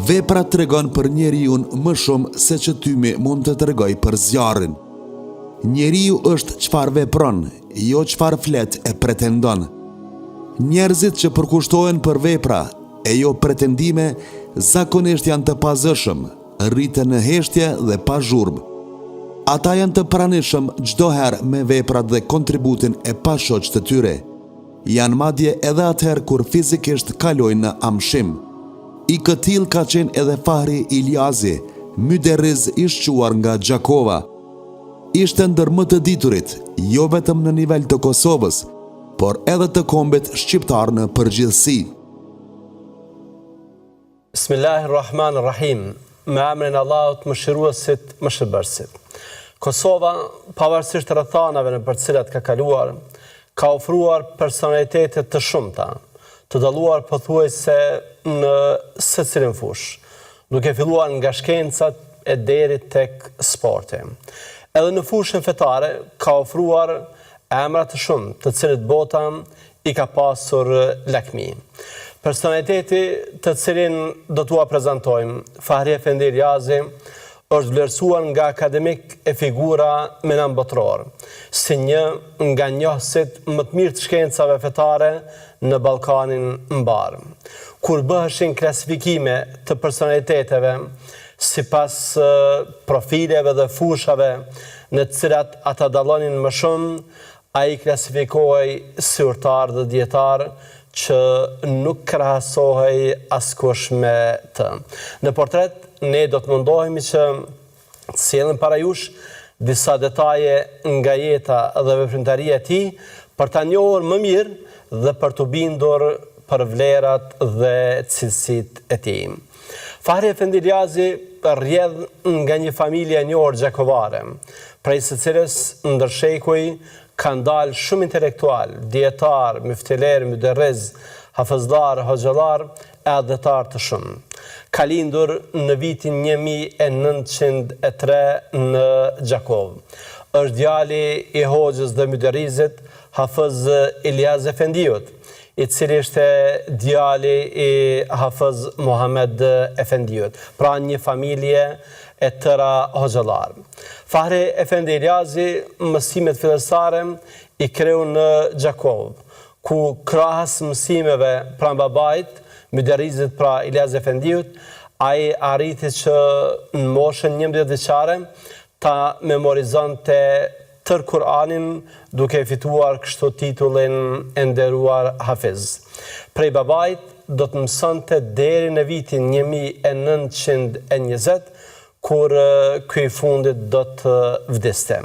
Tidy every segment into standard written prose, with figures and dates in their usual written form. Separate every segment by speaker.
Speaker 1: Vepra tregon për njeriu më shumë se që tymi mund të tregoj për zjarrin. Njeriu është çfarë vepron, jo çfarë flet e pretendon. Njerëzit që përkushtohen për vepra e jo pretendime zakonisht janë të pazëshëm, rriten në heshtje dhe pa zhurmë. Ata janë të pranishëm çdo herë me veprat dhe kontributin e pashoq të tyre. Janë madje edhe atëherë kur fizikisht kalojnë në amshim. I këtill ka qenë edhe Fahri Iliazi, myderriz i shquar nga Gjakova. Ishte ndër më të diturit, jo vetëm në nivel të Kosovës, por edhe të kombit shqiptar në përgjithësi.
Speaker 2: Bismillahirrahmanirrahim. Me emrin e Allahut mëshiruesit, mëshirbërësit. Kosova, pavarësisht rrethanave në për cilat ka kaluar, ka ofruar personalitetet të shumta, të dalluar pothuajse në secilin fushë, duke filluar nga shkencat e deri tek sporti. Edhe në fushën fetare ka ofruar emra të shumë, të cilët bota i ka pasur lakmi. Personaliteti të cilin do t'ua prezantojmë, Fahri Efendi Iliazi, është vlerësuar nga akademik e figura me nëm botror, si një nga njohësit më të mirë të shkencave fetare në Ballkanin mbar. Kur bëheshin klasifikime të personaliteteve sipas profileve dhe fushave në të cilat ata dallonin më shumë, ai klasifikohej si urtar dhe dietar që nuk krahasohej askush me të. Në portret ne do të mundohemi që të sjellim para jush disa detaje nga jeta dhe veprimtaria e tij për ta njohur më mirë dhe për të bindur për vlerat dhe cilësitë e tij. Fahri Efendi Iliazi rrjedh nga një familje e njohur gjakovare, prej së cilës ndër shekuj kanë dalë shumë intelektual, dietar, myftiler, myderriz, hafëzlar, hoxhallar e adhetar të shumë. Ka lindur në vitin 1903 në Gjakovë. Është djali i hoxhës dhe myderrizit Hafëz Iliaz Efendiut, i cili ishte djali i Hafëz Muhammed Efendiut, pra një familje e tëra hoxhallar. Fahri Efendi Iliazi mësimet fillestare i kreu në Gjakovë, ku krahas mësimeve pranë babait, myderrizit pra Iliaz Efendiut, ai arriti që në moshën 11 vjeçare ta memorizonte tër Kur'anin, duke fituar kështu titullin e nderuar Hafiz. Prej babait do të mësonte deri në vitin 1920, kur ky i fundit do të vdeste.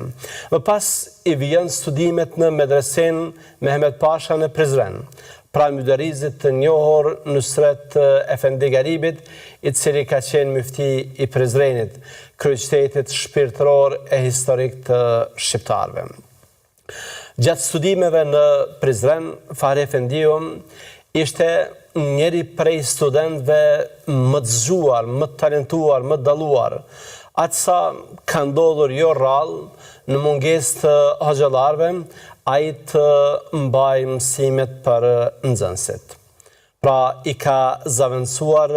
Speaker 2: Më pas i vjen studimet në medresen Mehmet Pasha në Prizren, pra myderrizit të njohur Nusret Efendi Garibit, i cili ka qenë myfti i Prizrenit, kryeqytetit shpirtëror e historik të shqiptarëve. Gjatë studimeve në Prizren, Fahri Efendiu ishte njëri prej studentëve më të zgjuar, më të talentuar, më të dalluar, atësa ka ndodhur jo rrallë në mungesë të hoxhallarëve, ai të mbaj mësimet për nxënësit. Pra i ka zavendësuar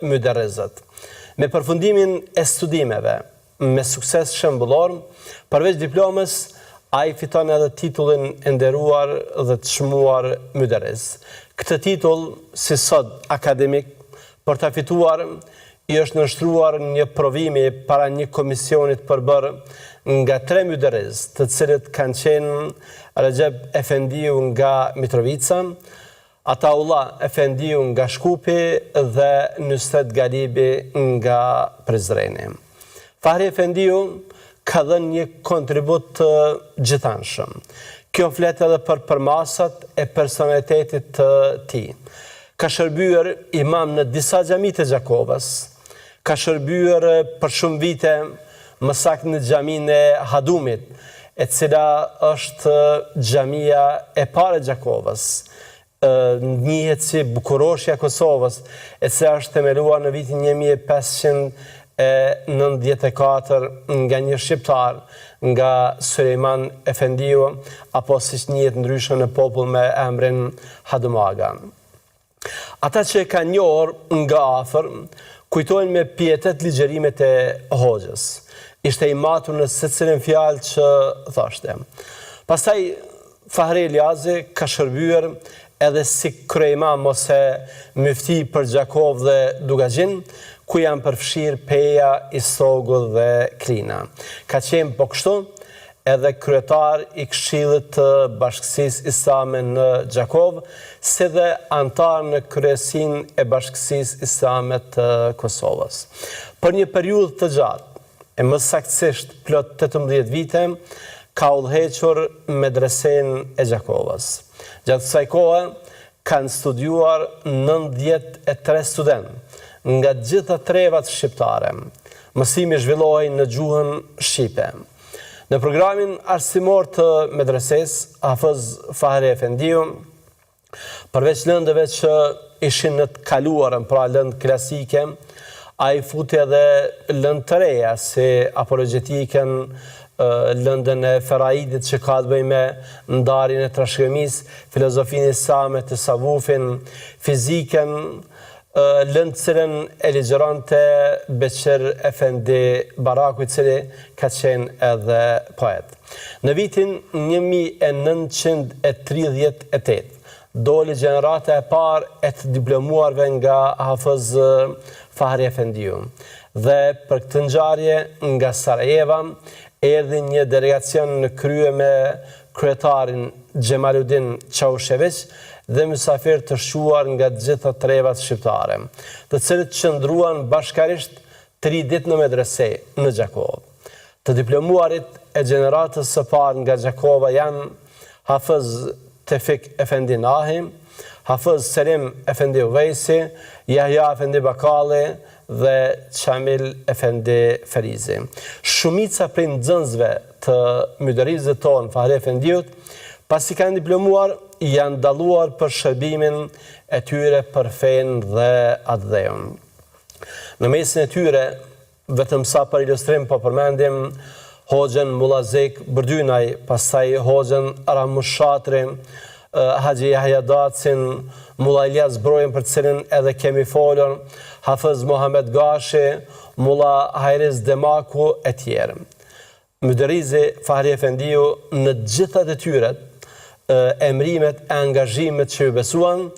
Speaker 2: myderrizët. Me përfundimin e studimeve, me sukses shembullor, përveç diplomës, ai fiton edhe titullin e nderuar dhe të çmuar myderriz. Këtë titull, si sot akademik, për ta fituar, i është nështruar një provimi para një komisionit përbër nga 3 myderriz, të cilët kanë qenë Recep Efendiu nga Mitrovica, Ataullah Efendiu nga Shkupi dhe Nusret Galibi nga Prizreni. Fahri Efendiu ka dhënë një kontribut të gjithanshëm. Kjo flet edhe për përmasat e personalitetit të tij. Ka shërbyer imam në disa xhami të Gjakovës, ka shërbyer për shumë vite më saktë në xhaminë e Hadumit, e cila është xhamia e parë e Gjakovës, njihet si Bukuroshja e Kosovës, e cila është themeluar në vitin 1594 nga një shqiptar, nga Sulejman Efendiu, apo siç njihet ndryshe në popull me emrin Hadumaga. Ata që e kanë njohur nga afër, kujtojnë me pietet ligjërimet e Hoxhës. Ishte i matur në secilin fjalë që thoshte. Pastaj Fahri Eliazi ka shërbyer edhe si kryeimam ose myfti për Gjakov dhe Dugazhin, ku janë përfshirë Peja, Isogu dhe Klina. Ka qenë po kështu edhe kryetar i Këshillit të Bashkësisë Islame në Gjakov, si dhe antar në kryesinë e Bashkësisë Islame të Kosovës. Për një periudhë të gjatë, e më saktësisht plot 18 vite, ka udhëhequr medresen e Gjakovës. Gjatë kësaj kohe kanë studiuar 93 studentë nga gjitha trevat shqiptare. Mësimi zhvillohej në gjuhën shqipe. Në programin arsimor të medreses, Hafëz Fahri Efendiu, përveç lëndëve që ishin në të kaluarën, pra lëndë klasike, a i futi edhe lëndë të reja, si apologetiken, lëndën e Feraidit që ka të bëj me ndarjen e trashëgimis, filozofinë islame të tasavvufin, fiziken, lëndë cilën e ligjërante Beqir Efendi Baraku, i cili ka qenë edhe poet. Në vitin 1938, doli gjenerata e parë e të diplomuarve nga Hafëz Fahri Efendiu. Dhe për këtë ngjarje nga Sarajeva, erdhi një delegacion në krye me kryetarin Xhemaludin Çavushević dhe mysafir të shquar nga gjitha trevat shqiptare, të cilët qëndruan bashkarisht 3 ditë në medrese në Gjakov. Të diplomuarit e gjeneratës së parë nga Gjakova janë Hafëz Tefik Efendi Nahi, Hafëz Selim Efendi Uvejsi, Yahya Efendi Bakalli dhe Qamil Efendi Ferizi. Shumica prej nxënësve të myderizit tonë Fahri Efendiut, pasi kanë diplomuar, janë dalluar për shërbimin e tyre për fenë dhe atdheun. Në mesin e tyre, vetëm sa për ilustrim po përmendim Hoxhën Mullazik Bërdynaj, pastaj Hoxhën Ramush Shatri, Haxhi Yahya Dacin, Mulla Ilyas Brojën, për cilin edhe kemi folur, Hafëz Mohamed Gashi, Mulla Hajriz Demaku e tjerë. Myderizi Fahri Efendiu në gjitha detyret, emrimet e angazhimet që ju besuan,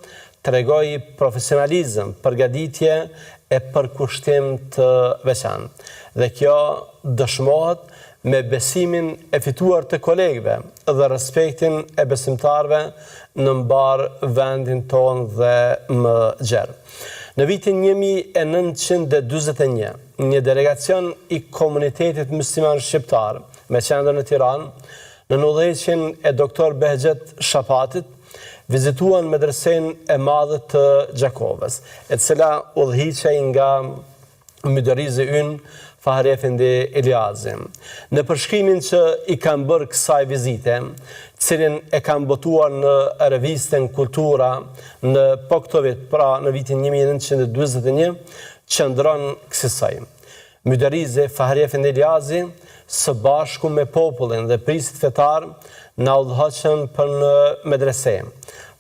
Speaker 2: tregoi profesionalizëm, përgatitje e përkushtim të veçantë. Dhe kjo dëshmohet me besimin e fituar të kolegëve dhe respektin e besimtarve në mbar vendin ton dhe më gjerë. Në vitin 1941, një delegacion i komunitetit musliman shqiptar me qendër në Tiranë, në udhëheqjen e doktor Behxhet Shapatit, vizituan medresen e madhe të Gjakovës, e cila udhëhiqej nga myderizi ynë Fahri Efendi Eliazi. Në përshkrimin që i kanë bërë kësaj vizite, cilin e kanë botuar në revistën Kultura në Poktovit, pra në vitin 1941, qëndron kësaj. Myderizi Fahri Efendi Eliazi, së bashku me popullin dhe prisit fetar, na udhëheqën për në medrese,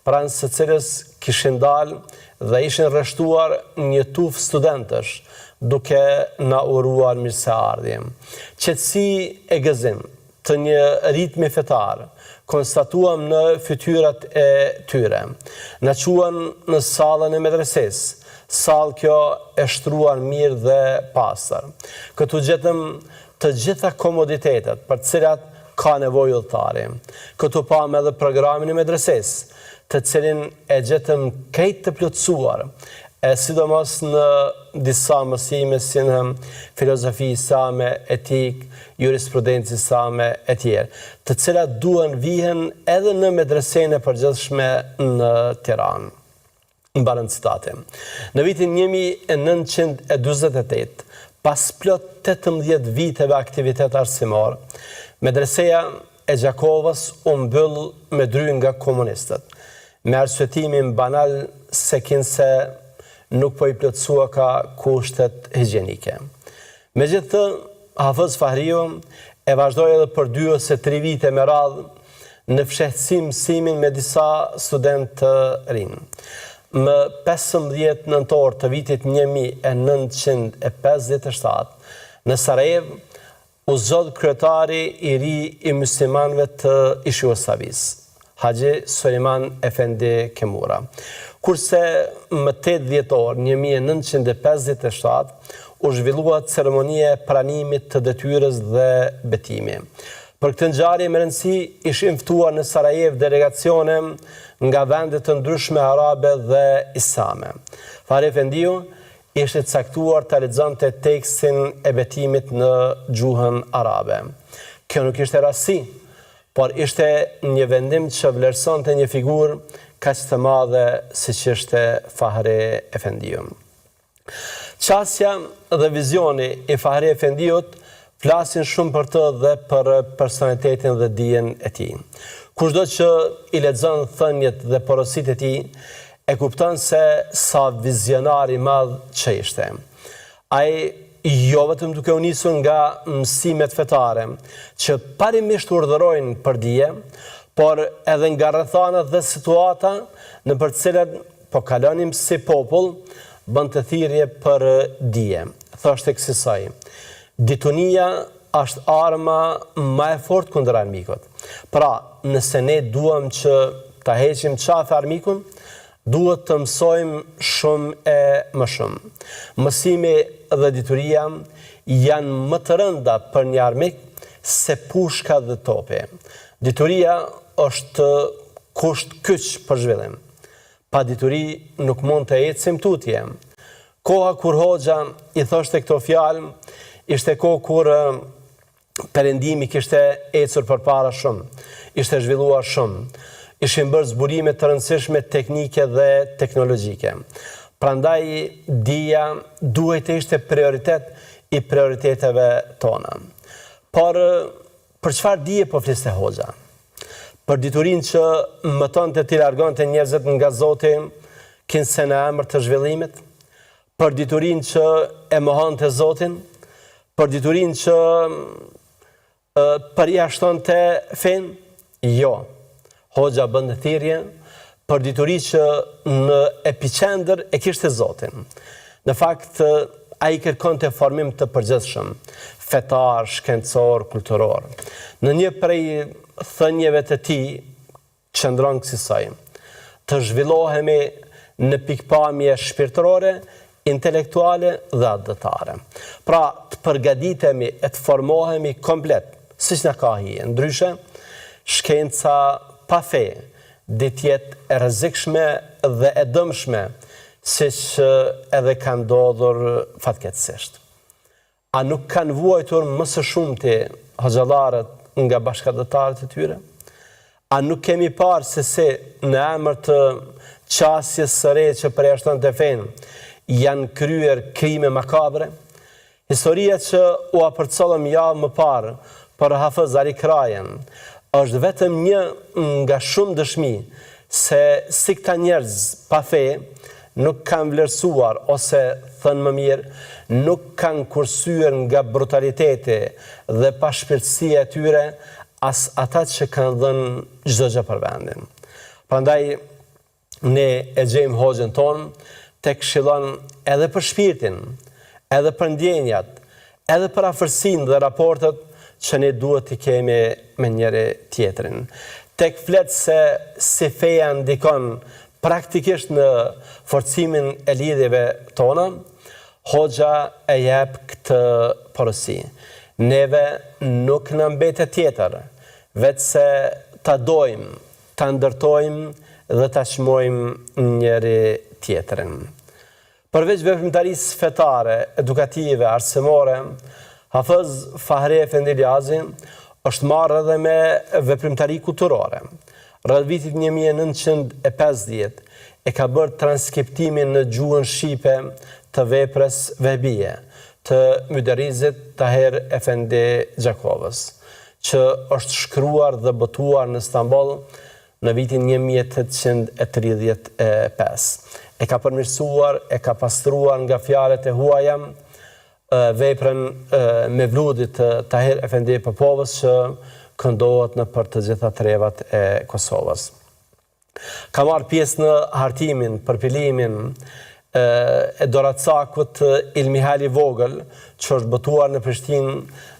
Speaker 2: pranë së cilës kishin dalë dhe ishin rreshtuar një tufë studentësh, duke na uruar mirëseardhje. Qetësi e gëzim të një ritmi fetar konstatuam në fytyrat e tyre. Na quan në sallën e medreses, sallë kjo e shtruar mirë dhe pastër. Këtu gjetëm të gjitha komoditetet për cilat ka nevojë udhëtari. Këtu pam edhe programin e medreses, të cilin e gjetëm krejt të plotësuar, sidomos në disa mësime si në filozofi islame, etik, jurisprudencë islame e tjerë, të cilat duhen vihen edhe në medresene e përgjithshme në Tiranë. Mbarën citate. Në vitin 1948, pas plot 18 viteve aktivitet arsimor, medreseja e Gjakovës u mbyll me dry nga komunistët, me arsyetimin banal se kinse nuk po i plotësua ka kushtet higjienike. Megjithatë, Hafëz Fahriu e vazhdoi edhe për 2 ose 3 vite me radhë në fshehtësi mësimin me disa studentë të rinj. më 15 nëntor të vitit 1957, në Sarajevo, u zgjodh kryetari i ri i muslimanëve të ish Jugosllavisë, Haxhi Sulejman Efendi Kemura. Kurse më 8 dhjetor 1957 u zhvillua ceremonia e pranimit të detyrës dhe betimi. Për këtë ngjarje me rëndësi ishin ftuar në Sarajevo delegacione nga vende të ndryshme arabe dhe islame. Fahri Efendiu ishte caktuar të lexonte tekstin e betimit në gjuhën arabe. Kjo nuk ishte rasti, por ishte një vendim që vlerësonte një figurë kaq të madhe siç ishte Fahri Efendiu. Qasja dhe vizioni i Fahri Efendiut flasin shumë për të dhe për personalitetin dhe dijen e tij. Kushdo që i lexon thënjet dhe porositë e tij, e kupton se sa vizionar i madh që ishte. Ai jo vetëm duke u nisur nga mësimet fetare, që parimisht urdhërojnë për dije, por edhe nga rrethanat dhe situata në për cilat po kalonim si popull, bën të thirrje për dije. Thoshte kësaj: ditunia është arma më e fortë kundër armikut. Pra, nëse ne duam që ta heqim qafe armikun, duhet të mësojmë shumë e më shumë. Mësimi dhe dituria janë më të rënda për një armik se pushka dhe topi. Dituria është kusht kyç për zhvillim. Pa dituri nuk mund të ecim tutje. Koha kur Hoxha i thoshte këto fjalë, ishte kohë kur perëndimi kishte ecur përpara shumë, ishte zhvilluar shumë, ishin bërë zburime të rëndësishme teknike dhe teknologjike. Prandaj dija duhet të ishte prioritet i prioriteteve tona. Por për çfarë dije po fliste Hoxha? Për diturinë që mëtonte t'i largonte njerëzit nga Zoti, kinse në emër të zhvillimit? Për diturinë që e mohonte Zotin? Për diturinë që përjashtonte fen? Jo. Hoxha bënte thirrje për dituri që në epicentër e kishte Zotin. Në fakt, ai kërkonte formim të përgjithshëm, fetar, shkencor, kulturor. Në një prej thënieve të tij qëndron kësaj: të zhvillohemi në pikpamje shpirtërore, intelektuale dhe atëtare. Pra, të përgatitemi e të formohemi komplet, siç na ka hije. Ndryshe, shkenca pa fe dhe tjetë e rrezikshme dhe e dëmshme, siç edhe ka ndodhur fatkeqësisht. A nuk kanë vuajtur më së shumti hoxhallarët nga bashkëdhëtarët e tyre? A nuk kemi parë se si në emër të qasjes së re që përjashtonte fenë janë kryer krime makabre? Historia që u apërcollëm javë më parë për Hafez Ali Krajen është vetëm një nga shumë dëshmi se si këta njerëz pa fe nuk kanë vlerësuar, ose thënë më mirë, nuk kanë kursyer nga brutaliteti dhe pashpirtësia e tyre as ata që kanë dhënë çdo gjë për vendin. Prandaj ne e gjejmë Hoxhën tonë të këshillon edhe për shpirtin, edhe për ndjenjat, edhe për afërsinë dhe raportet që ne duhet t'i kemi me njëri tjetrin. Tek flet se si feja ndikon praktikisht në forcimin e lidhjeve tona, Hoxha e jep këtë porosi. Neve nuk na mbetet tjetër, vetëse ta dojmë, ta ndërtojmë dhe ta çmojmë njëri tjetrin. Përveç veprimtarisë fetare, edukative, arsimore, Hafez Fahri Efendi Liazi është marrë edhe me veprimtari kulturore. Rreth vitit 1950 e ka bërë transkriptimin në gjuhën shqipe të veprës Vehbije të Mydderizit Tahir Efendi Gjakovës, që është shkruar dhe botuar në Stamboll në vitin 1835. E ka përmirësuar, e ka pastruar nga fjalët e huaja veprën Mevludit Tahir Efendi Popovës që këndohet në për të gjitha trevat e Kosovës. Ka marrë pjesë në hartimin, përpilimin e doracakut Ilmihali Vogël, që është botuar në Prishtinë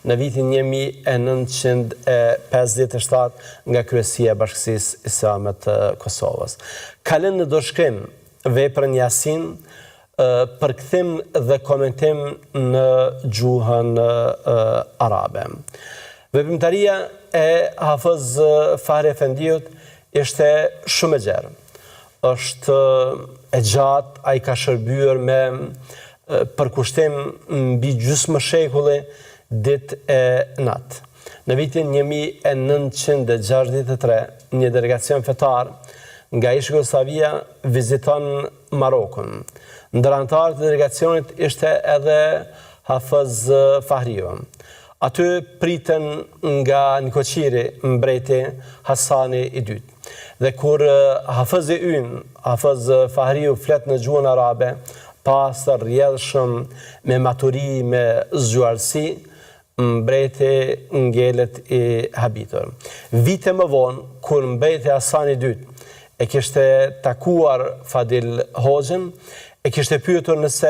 Speaker 2: në vitin 1957 nga kryesia e Bashkisë Islame të Kosovës. Ka lënë në dorëshkrim veprën Yasin, përkthim dhe komentim në gjuhën arabe. Veprimtaria e Hafëz Fahri Efendiut ishte shumë e gjerë. Është e gjatë, ai ka shërbyer me përkushtim mbi gjysmë shekulli ditë e natë. Në vitin 1963, një delegacion fetar nga ish Jugoslavia viziton Marokun. Ndër anëtarët e delegacionit ishte edhe Hafëz Fahriu. Aty priten nga Nikoqiri mbreti Hasani i dytë. Dhe kur Hafëzi ynë, Hafëz Fahriu flet në gjuhën arabe, pastër, rrjedhshëm, me maturi, me zgjuarsi, mbreti ngelet i habitur. Vite më vonë, kur mbreti Hasani i dytë e kishte takuar Fadil Hoxhën, e kishte pyetur nëse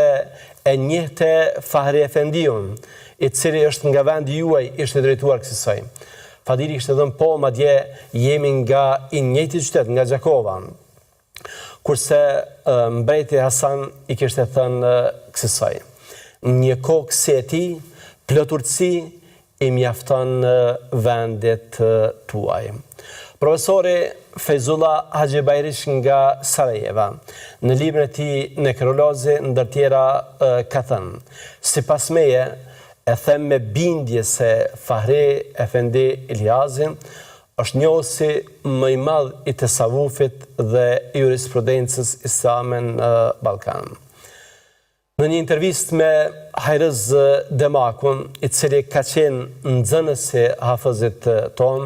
Speaker 2: e njehte Fahri Efendiun, i cili është nga vendi juaj, ishte drejtuar kësaj. Fadili kishte thënë po, madje jemi nga i njëjti qytet, nga Gjakova. Kurse mbreti Hasan i kishte thënë kësaj. Një kokë si e ti, plot urtësi, i mjafton vendit tuaj. Profesori Fejzullah Hajibajrish nga Sarajeva, në librin e tij Nekrolozi, ndër tjera ka thënë: sipas meje, e them me bindje se Fahri Efendi Iliazi është njohësi më i madh i tasavufit dhe jurisprudencës islame në Ballkan. Në një intervistë me Hajrëz Demakun, i cili ka qenë nxënësi Hafëzit ton,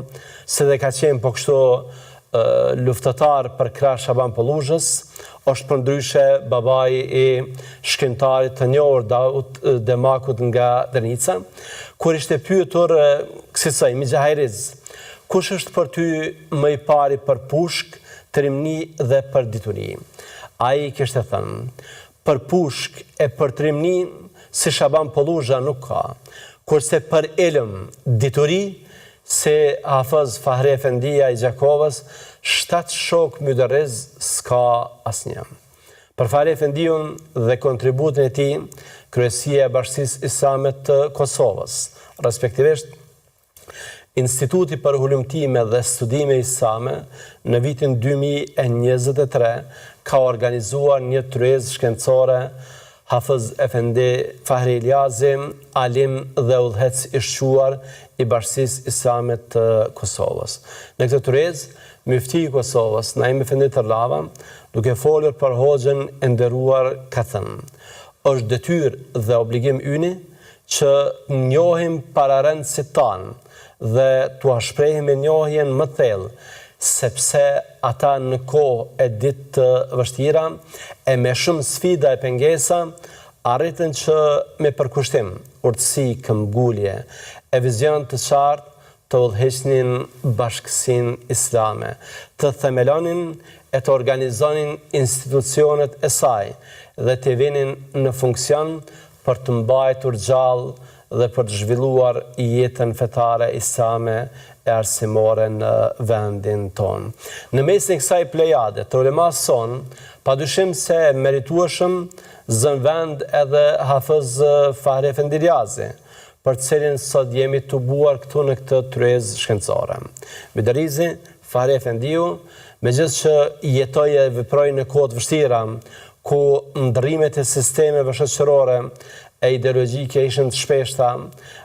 Speaker 2: se dhe ka qenë po kështu luftëtar për krah Shaban Polluzhës, është përndryshe babai i shkrimtarit të njohur Daud Demakut nga Drenica, kur ishte pyetur kësaj Mixhajriz, kush është për ty më i pari për pushk, trimni dhe për dituri? Ai kishte thënë: për pushk e për trimni si Shaban Polluzha nuk ka, kurse për ilm, dituri, se Hafëz Fahri Efendia i Gjakovës, 7 shok myderriz s'ka asnjë. Për Fahri Efendiun dhe kontributin e tij, kryesia e Bashkisë Islame të Kosovës, respektivisht Instituti për Hulumtime dhe Studime Islame, në vitin 2023 ka organizuar një tryezë shkencore Hafëz Efendi Fahri Iliazi, alim dhe udhëhec i shquar i Bashkisë Islame të Kosovës. Në këtë tryezë, Mufti i Kosovës, Naim Efendi Tërlava, duke folur për Hoxhën e nderuar, ka thënë: është detyrë dhe obligim yni që njohim pararendësit tanë dhe t'ua shprehim me njohjen më thellë, sepse ata në kohë e ditë të vështira e me shumë sfida e pengesa arritën që me përkushtim, urtësi, këmbgulje e vizion të qartë të udhëheqnin bashkësinë islame, të themelonin e të organizonin institucionet e saj dhe të vinin në funksion për të mbajtur gjallë dhe për të zhvilluar jetën fetare islame e arsimore në vendin tonë. Në mesin e kësaj plejade të ulemas son, padyshim se meritueshëm zën vend edhe Hafëz Fahri Efendi Iliazi, për cilin sot jemi të buar këtu në këtë tryezë shkencore. Myderrizi Fahri Efendiu, megjithëse që jetoi e veproi në kohë të vështira, ku ndrrimet e sistemeve shoqërore e ideologjike ishin të shpeshta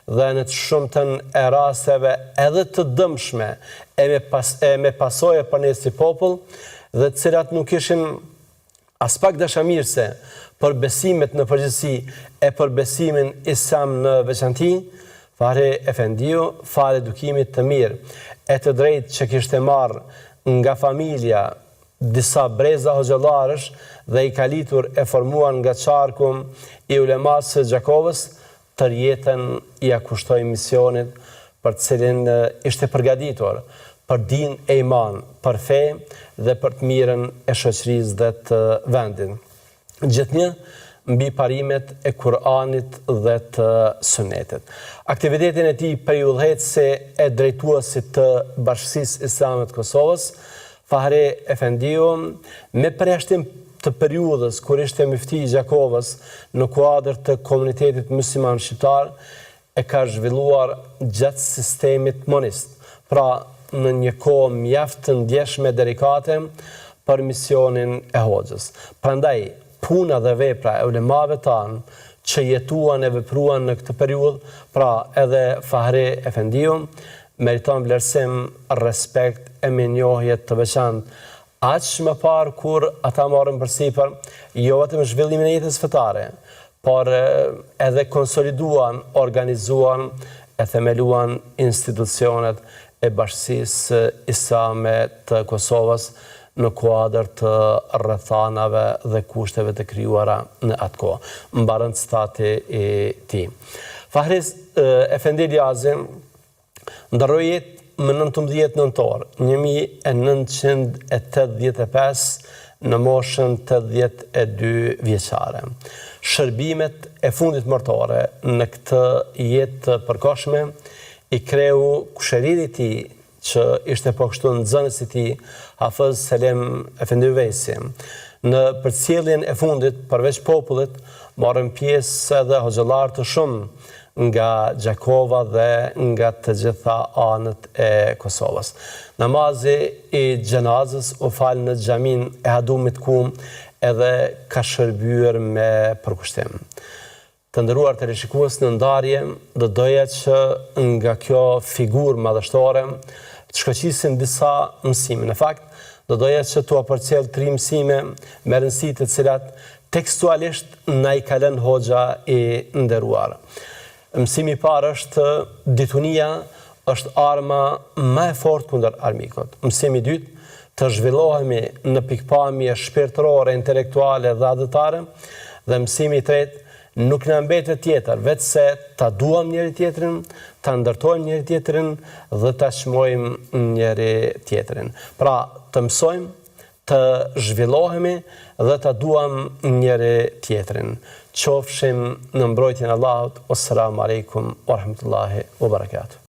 Speaker 2: dhe në të shumtën e rasteve edhe të dëmshme e me pasoje për ne si popull, dhe të cilat nuk ishin as pak dashamirëse për besimet në përgjithësi e për besimin islam në veçanti, Fahri Efendiu, fal edukimit të mirë e të drejtë që kishte marrë nga familja disa breza hoxhallarësh dhe i kalitur e formuar nga qarku i ulemas së Gjakovës, tërjetën i kushtoi misionit për cilin ishte përgatitur për din e iman, për fe dhe për të mirën e shoqërisë dhe të vendit. Gjithnjë mbi parimet e Kur'anit dhe të Sunetit. Aktivitetin e tij periudhëse e drejtuesit të Bashkisë Islame të Kosovës, Fahri Efendiu, me përjashtim të periudhës kur ishte mufti i Gjakovës në kuadër të komunitetit musliman shqiptar, e ka zhvilluar gjatë sistemit monist, pra në një kohë mjaft të ndjeshme delikate për misionin e Hoxhës. Prandaj, puna dhe vepra e ulemave tanë që jetuan e vepruan në këtë periudhë, pra edhe Fahri Efendiu, meriton vlerësim, respekt e mirënjohje të veçantë, aq më parë kur ata marrën përsipër jo vetëm zhvillimin e jetës fetare, por edhe konsoliduan, organizuan e themeluan institucionet e Bashkisë Islame të Kosovës në kuadër të rrethanave dhe kushteve të krijuara në atë kohë, mbarën stati i tij. Fahri Efendi Liazi ndërroi jetë më 19 nëntor 1985 në moshën 82 vjeçare. Shërbimet e fundit mërtore në këtë jetë të përkohshme i kreu kushëriri i tij, që ishte po kështu nxënësi i tij, Hafez Selim Efendi Vejsi. Në përcjelljen e fundit, përveç popullit, marrën pjesë edhe hoxhallar të shumë nga Gjakova dhe nga të gjitha anët e Kosovës. Namazi i xhenazës u fal në xhamin e Hadumit ku edhe ka shërbyer me përkushtim. Të nderuar teleshikues, në ndarje do doja që nga kjo figurë madhështore të shkëqisim disa mësime. Në fakt, do doja që t'u përcjell 3 mësime me rëndësi të cilat tekstualisht na i ka lënë Hoxha i nderuar. Mësimi i parë është ditunia është arma më e fortë kundër armikut. Mësimi i dytë, të zhvillohemi në pikpamje shpirtërore, intelektuale dhe adëtare, dhe mësimi i tretë, nuk na mbetet tjetër veç se ta duam njëri tjetrin, ta ndërtojmë njëri tjetrin dhe ta çmojmë njëri tjetrin. Pra, të mësojmë, të zhvillohemi dhe ta duam njëri tjetrin. Qofshim në mbrojtjen e Allahut. Assalamu alaikum wa rahmatullahi wa barakatuh.